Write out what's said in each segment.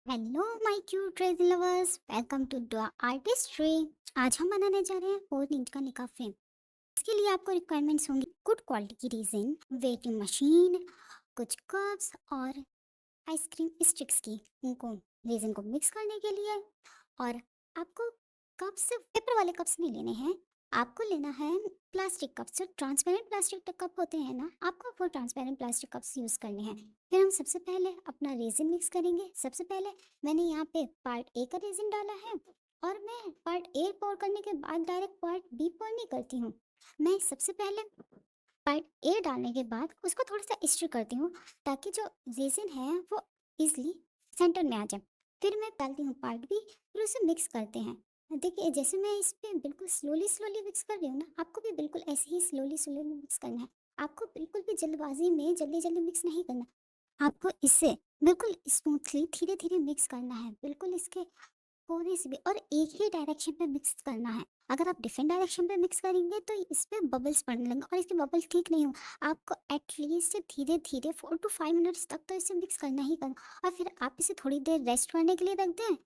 Hello my cute resin lovers, welcome to the artistry. आज हम बनाने जा रहे हैं 4 इंच का निकाह फ्रेम। इसके लिए आपको रिक्वायरमेंट्स होंगी गुड क्वालिटी की रेज़िन, वेटिंग मशीन, कुछ कप्स और आइसक्रीम स्टिक्स की उनको रेज़िन को मिक्स करने के लिए। और आपको कप्स सिर्फ पेपर वाले कप्स नहीं लेने हैं, आपको लेना है प्लास्टिक कप्स। जो ट्रांसपेरेंट प्लास्टिक कप होते हैं ना, आपको वो ट्रांसपेरेंट प्लास्टिक कप्स यूज़ करने हैं। फिर हम सबसे पहले अपना रेज़िन मिक्स करेंगे। सबसे पहले मैंने यहाँ पे पार्ट ए का रेज़िन डाला है, और मैं पार्ट ए पोर करने के बाद डायरेक्ट पार्ट बी पोर नहीं करती हूँ। मैं सबसे पहले पार्ट ए डालने के बाद उसको थोड़ा-सा स्टर करती हूँ, ताकि जो रेज़िन है वो ईज़िली सेंटर में आ जाए। फिर मैं डालती हूँ पार्ट बी, फिर उसे मिक्स करते हैं। देखिए, जैसे मैं इस पे बिल्कुल स्लोली-स्लोली मिक्स कर रही हूँ ना, आपको भी बिल्कुल ऐसे ही स्लोली-स्लोली मिक्स करना है। आपको बिल्कुल भी जल्दबाज़ी में जल्दी-जल्दी मिक्स नहीं करना। आपको इसे बिल्कुल स्मूथली धीरे-धीरे मिक्स करना है। बिल्कुल इसके पूरी सी भी, और एक ही डायरेक्शन पे मिक्स करना है। अगर आप डिफरेंट डायरेक्शन पे मिक्स करेंगे तो इस पे बबल्स पड़ने लगेंगे, और इसके बबल्स ठीक नहीं हो। आपको एटलीस्ट धीरे धीरे 4 to 5 मिनट्स तक तो इसे मिक्स करना ही करना। और फिर आप इसे थोड़ी देर रेस्ट करने के लिए रख दें,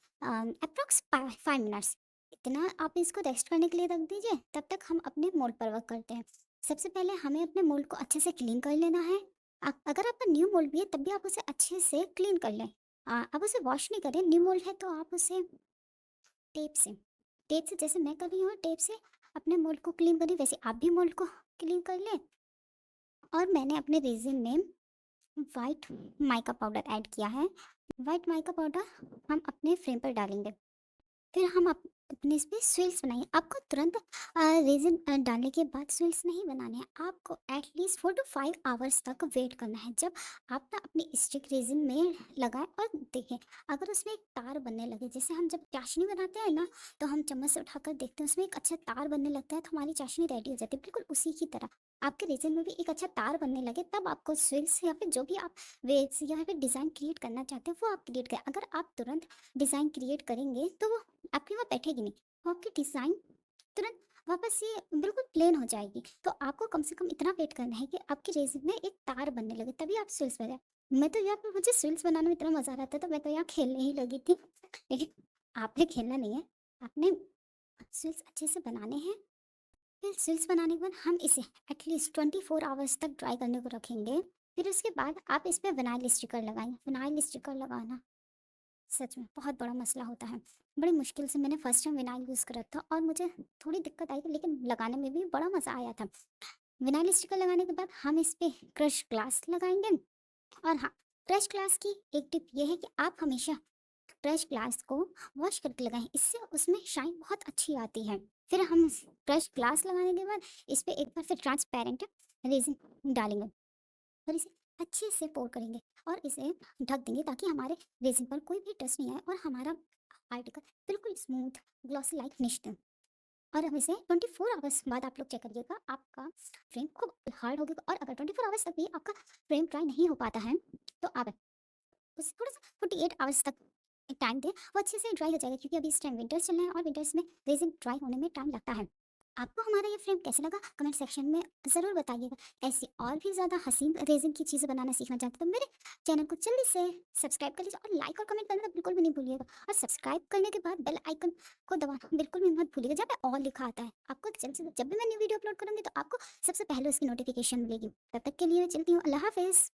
अप्रॉक्स 5 मिनट्स। इतना आप इसको रेस्ट करने के लिए रख दीजिए। तब तक हम अपने मोल्ड पर वर्क करते हैं। सबसे पहले हमें अपने मोल्ड को अच्छे से क्लीन कर लेना है। अगर आपका न्यू मोल्ड भी है तब भी आप उसे अच्छे से क्लीन कर लें। आप उसे वॉश नहीं करें। न्यू मोल्ड है तो आप उसे टेप से जैसे मैं कर रही हूँ, टेप से अपने मोल्ड को क्लीन करिए, वैसे आप भी मोल्ड को क्लीन कर लें। और मैंने अपने रेज़िन में वाइट माइका पाउडर ऐड किया है। वाइट माइका पाउडर हम अपने फ्रेम पर डालेंगे। फिर हम अपने इस पे स्विल्स बनाएंगे। आपको तुरंत रेजिन डालने के बाद स्विल्स नहीं बनाने हैं। आपको एटलीस्ट 4 to 5 आवर्स तक वेट करना है। जब आप ना अपनी स्टिक रेजिन में लगाएं और देखें, अगर उसमें एक तार बनने लगे, जैसे हम जब चाशनी बनाते हैं ना, तो हम चम्मच से उठाकर देखते हैं उसमें एक अच्छा तार बनने लगता है, तो हमारी चाशनी रेडी हो जाती है। बिल्कुल उसी की तरह आपके रेजिन में भी एक अच्छा तार बनने लगे, तब आपको स्विल्स या फिर जो भी आप वेट्स या फिर डिज़ाइन क्रिएट करना चाहते हैं वो आप क्रिएट करें। अगर आप तुरंत डिज़ाइन क्रिएट करेंगे तो वो आपकी वहाँ बैठेगी नहीं, वो आपकी डिज़ाइन तुरंत वापस ये बिल्कुल प्लेन हो जाएगी। तो आपको कम से कम इतना वेट करना है कि आपकी रेज़िन में एक तार बनने लगे, तभी आप स्विल्स बनाएँ। मैं तो यहाँ पे, मुझे स्विल्स बनाने में इतना मज़ा आ रहा था, तो मैं तो यहाँ खेलने ही लगी थी। लेकिन आपने खेलना नहीं है, आपने स्विल्स अच्छे से बनाने हैं। फिर स्विल्स बनाने के बाद हम इसे एटलीस्ट 24 आवर्स तक ड्राई करने को रखेंगे। फिर उसके बाद आप इस पे विनाइल स्टिकर लगाएँगे। विनाइल स्टिकर लगाना सच में बहुत बड़ा मसला होता है। बड़ी मुश्किल से मैंने फर्स्ट टाइम विनाइल यूज़ करा था, और मुझे थोड़ी दिक्कत आई थी, लेकिन लगाने में भी बड़ा मज़ा आया था। विनाइल स्टिकर लगाने के बाद हम इस पे क्रश ग्लास लगाएँगे। और हाँ, क्रश ग्लास की एक टिप ये है कि आप हमेशा क्रश ग्लास को वॉश करके लगाएँ, इससे उसमें शाइन बहुत अच्छी आती है। फिर हम क्रश ग्लास लगाने के बाद इस पे एक बार फिर ट्रांसपेरेंट रेज़िन डालेंगे, और इसे अच्छे से पोर करेंगे, और इसे ढक देंगे ताकि हमारे रेजिन पर कोई भी डस्ट नहीं आए, और हमारा आर्टिकल बिल्कुल स्मूथ ग्लॉसी लाइक फिनिश दे। और अब इसे 24 आवर्स बाद आप लोग चेक करिएगा, आपका फ्रेम खूब हार्ड हो गया। और अगर 24 आवर्स तक भी आपका फ्रेम ड्राई नहीं हो पाता है, तो आप उसे थोड़ा सा 48 आवर्स तक टाइम दें, वो अच्छे से ड्राई हो जाएगा, क्योंकि अभी इस टाइम विंटर्स चल रहे हैं और विंटर्स में रेजिन ड्राई होने में टाइम लगता है। आपको हमारा ये फ्रेम कैसा लगा, कमेंट सेक्शन में ज़रूर बताइएगा। ऐसी और भी ज़्यादा हसीन रेजिन की चीज़ें बनाना सीखना चाहते हो तो मेरे चैनल को जल्दी से सब्सक्राइब कर लीजिए, और लाइक और कमेंट करना तो बिल्कुल भी नहीं भूलिएगा। और सब्सक्राइब करने के बाद बेल आइकन को दबाना बिल्कुल भी मत भूलिएगा, जब पे ऑल लिखा आता है। आपको जल्द से जब भी मैं न्यू वीडियो अपलोड करूँगी तो आपको सबसे पहले उसकी नोटिफिकेशन मिलेगी। तब तक के लिए मैं चलती हूँ, अल्लाह हाफिज़।